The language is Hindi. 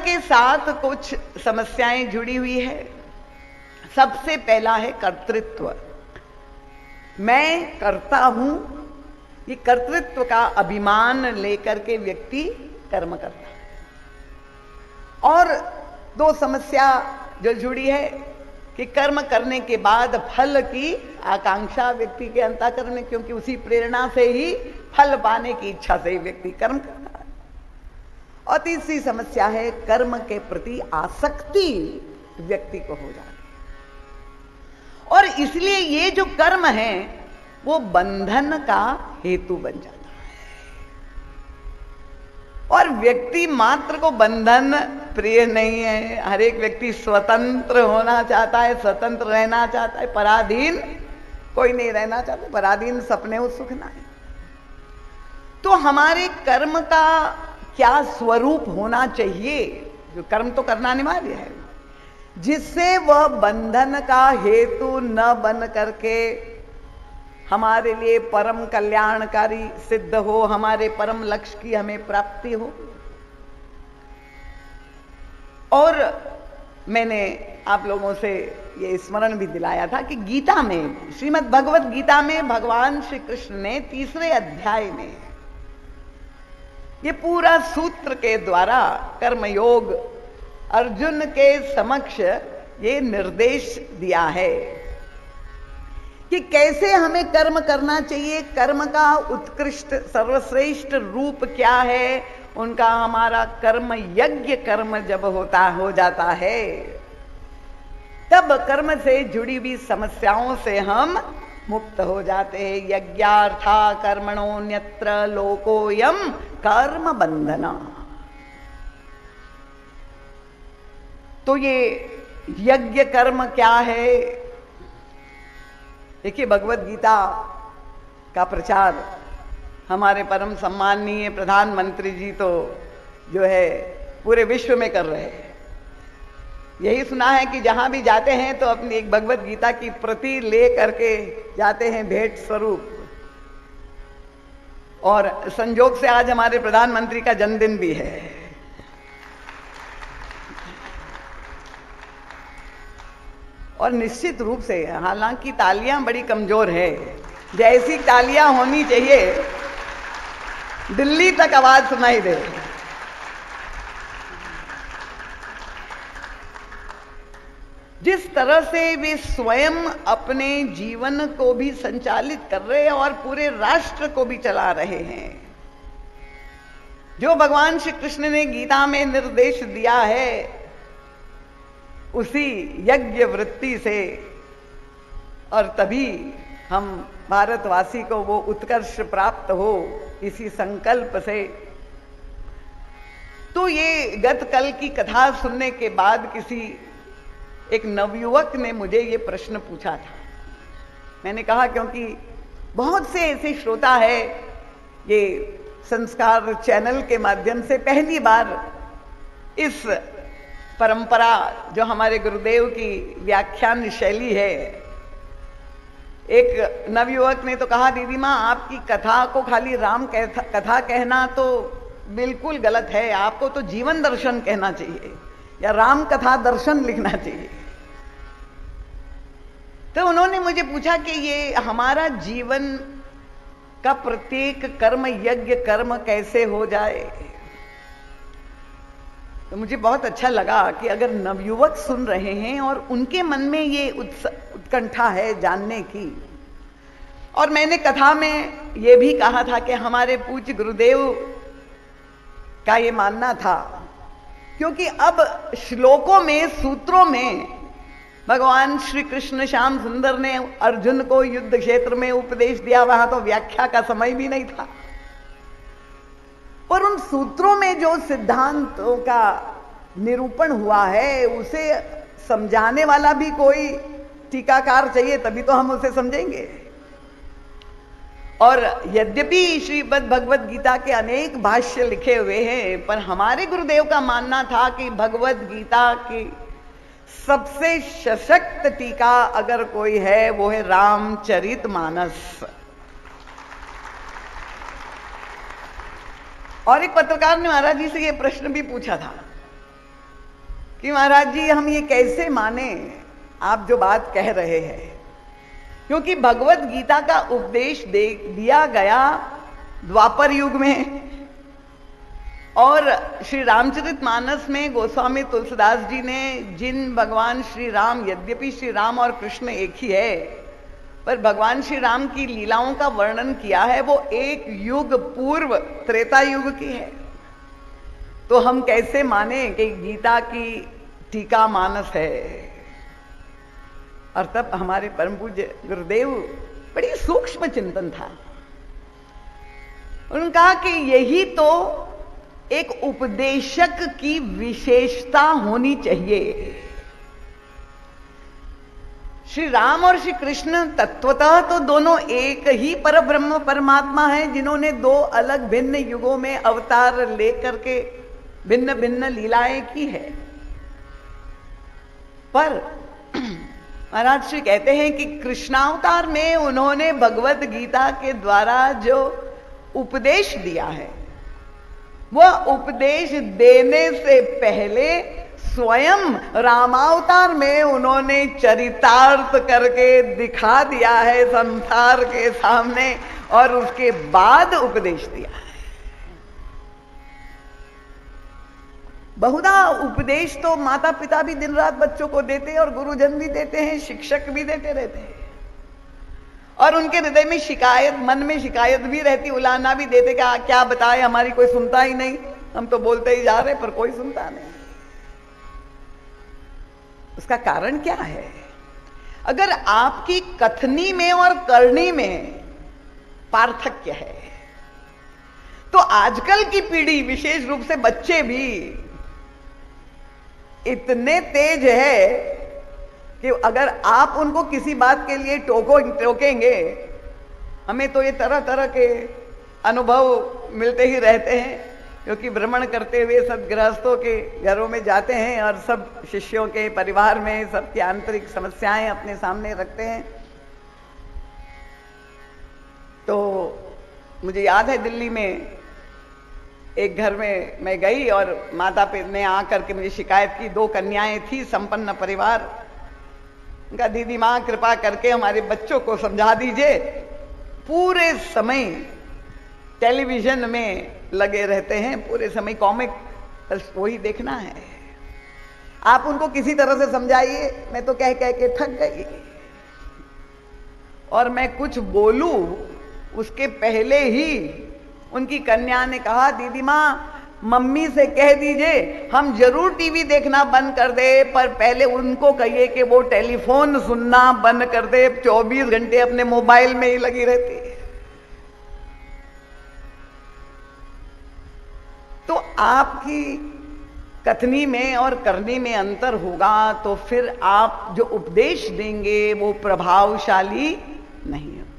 के साथ कुछ समस्याएं जुड़ी हुई है। सबसे पहला है कर्तृत्व। मैं करता हूं, ये कर्तृत्व का अभिमान लेकर के व्यक्ति कर्म करता है। और दो समस्या जो जुड़ी है कि कर्म करने के बाद फल की आकांक्षा व्यक्ति के अंतःकरण में, क्योंकि उसी प्रेरणा से ही फल पाने की इच्छा से ही व्यक्ति कर्म करता है। और तीसरी समस्या है कर्म के प्रति आसक्ति व्यक्ति को हो जाती है, और इसलिए ये जो कर्म है वो बंधन का हेतु बन जाता है। और व्यक्ति मात्र को बंधन प्रिय नहीं है। हर एक व्यक्ति स्वतंत्र होना चाहता है, स्वतंत्र रहना चाहता है, पराधीन कोई नहीं रहना चाहता। पराधीन सपने हो सुख ना है। तो हमारे कर्म का क्या स्वरूप होना चाहिए, जो कर्म तो करना अनिवार्य है, जिससे वह बंधन का हेतु न बन करके हमारे लिए परम कल्याणकारी सिद्ध हो, हमारे परम लक्ष्य की हमें प्राप्ति हो। और मैंने आप लोगों से ये स्मरण भी दिलाया था कि गीता में, श्रीमद् भगवत गीता में भगवान श्री कृष्ण ने 3रे अध्याय में ये पूरा सूत्र के द्वारा कर्मयोग अर्जुन के समक्ष ये निर्देश दिया है कि कैसे हमें कर्म करना चाहिए, कर्म का उत्कृष्ट सर्वश्रेष्ठ रूप क्या है। उनका हमारा कर्म यज्ञ कर्म जब हो जाता है, तब कर्म से जुड़ी हुई समस्याओं से हम मुक्त हो जाते हैं। यज्ञार्था कर्मणोऽन्यत्र लोकोऽयं कर्म बंधना। तो ये यज्ञ कर्म क्या है? देखिए, भगवत गीता का प्रचार हमारे परम सम्माननीय प्रधानमंत्री जी तो जो है पूरे विश्व में कर रहे हैं। यही सुना है कि जहां भी जाते हैं तो अपनी एक भगवत गीता की प्रति ले करके जाते हैं भेंट स्वरूप। और संयोग से आज हमारे प्रधानमंत्री का जन्मदिन भी है। और निश्चित रूप से, हालांकि तालियां बड़ी कमजोर है, जैसी तालियां होनी चाहिए दिल्ली तक आवाज सुनाई दे। जिस तरह से वे स्वयं अपने जीवन को भी संचालित कर रहे हैं और पूरे राष्ट्र को भी चला रहे हैं, जो भगवान श्री कृष्ण ने गीता में निर्देश दिया है, उसी यज्ञ वृत्ति से, और तभी हम भारतवासी को वो उत्कर्ष प्राप्त हो, इसी संकल्प से। तो ये गत कल की कथा सुनने के बाद किसी एक नवयुवक ने मुझे ये प्रश्न पूछा था। मैंने कहा, क्योंकि बहुत से ऐसे श्रोता है, ये संस्कार चैनल के माध्यम से पहली बार इस परंपरा जो हमारे गुरुदेव की व्याख्यान शैली है, एक नवयुवक ने तो कहा, दीदी माँ आपकी कथा को खाली राम कथा कहना तो बिल्कुल गलत है, आपको तो जीवन दर्शन कहना चाहिए या राम कथा दर्शन लिखना चाहिए। तो उन्होंने मुझे पूछा कि ये हमारा जीवन का प्रत्येक कर्म यज्ञ कर्म कैसे हो जाए। तो मुझे बहुत अच्छा लगा कि अगर नवयुवक सुन रहे हैं और उनके मन में ये उत्कंठा है जानने की। और मैंने कथा में ये भी कहा था कि हमारे पूज्य गुरुदेव का ये मानना था, क्योंकि अब श्लोकों में, सूत्रों में भगवान श्री कृष्ण श्याम सुंदर ने अर्जुन को युद्ध क्षेत्र में उपदेश दिया, वहां तो व्याख्या का समय भी नहीं था। और उन सूत्रों में जो सिद्धांतों का निरूपण हुआ है, उसे समझाने वाला भी कोई टीकाकार चाहिए, तभी तो हम उसे समझेंगे। और यद्यपि श्रीमद् भगवत गीता के अनेक भाष्य लिखे हुए हैं, पर हमारे गुरुदेव का मानना था कि भगवत गीता की सबसे सशक्त टीका अगर कोई है वो है रामचरितमानस। और एक पत्रकार ने महाराज जी से ये प्रश्न भी पूछा था कि महाराज जी हम ये कैसे माने आप जो बात कह रहे हैं, क्योंकि भगवत गीता का उपदेश दिया गया द्वापर युग में, और श्री रामचरितमानस में गोस्वामी तुलसीदास जी ने जिन भगवान श्री राम, यद्यपि श्री राम और कृष्ण एक ही है, पर भगवान श्री राम की लीलाओं का वर्णन किया है वो एक युग पूर्व त्रेता युग की है। तो हम कैसे माने कि गीता की टीका मानस है। और तब हमारे परम पूज्य गुरुदेव बड़ी सूक्ष्म चिंतन था। उन्होंने कहा कि यही तो एक उपदेशक की विशेषता होनी चाहिए। श्री राम और श्री कृष्ण तत्वतः तो दोनों एक ही परब्रह्म परमात्मा हैं, जिन्होंने दो अलग भिन्न युगों में अवतार लेकर के भिन्न भिन्न लीलाएं की है। पर महाराज श्री कहते हैं कि कृष्णावतार में उन्होंने भगवत गीता के द्वारा जो उपदेश दिया है, वह उपदेश देने से पहले स्वयं रामावतार में उन्होंने चरितार्थ करके दिखा दिया है संसार के सामने, और उसके बाद उपदेश दिया है। बहुधा उपदेश तो माता पिता भी दिन रात बच्चों को देते हैं, और गुरुजन भी देते हैं, शिक्षक भी देते रहते हैं, और उनके हृदय में शिकायत, मन में शिकायत भी रहती, उलाहना भी देते कि क्या बताए, हमारी कोई सुनता ही नहीं, हम तो बोलते ही जा रहे पर कोई सुनता नहीं। उसका कारण क्या है? अगर आपकी कथनी में और करनी में पार्थक्य है, तो आजकल की पीढ़ी, विशेष रूप से बच्चे भी इतने तेज है कि अगर आप उनको किसी बात के लिए टोकेंगे, हमें तो ये तरह तरह के अनुभव मिलते ही रहते हैं, क्योंकि भ्रमण करते हुए सब गृहस्थों के घरों में जाते हैं और सब शिष्यों के परिवार में सबकी आंतरिक समस्याएं अपने सामने रखते हैं। तो मुझे याद है दिल्ली में एक घर में मैं गई, और माता पिता ने आकर के मुझे शिकायत की। दो कन्याएं थी, संपन्न परिवार। उनका दीदी माँ कृपा करके हमारे बच्चों को समझा दीजिए, पूरे समय टेलीविजन में लगे रहते हैं, पूरे समय कॉमिक, बस वही देखना है। आप उनको किसी तरह से समझाइए। मैं तो कह कह के थक गई, और मैं कुछ बोलूं उसके पहले ही उनकी कन्या ने कहा, दीदी माँ मम्मी से कह दीजिए हम जरूर टीवी देखना बंद कर दे, पर पहले उनको कहिए कि वो टेलीफोन सुनना बंद कर दे, 24 घंटे अपने मोबाइल में ही लगी रहती है। तो आपकी कथनी में और करनी में अंतर होगा, तो फिर आप जो उपदेश देंगे वो प्रभावशाली नहीं होगा।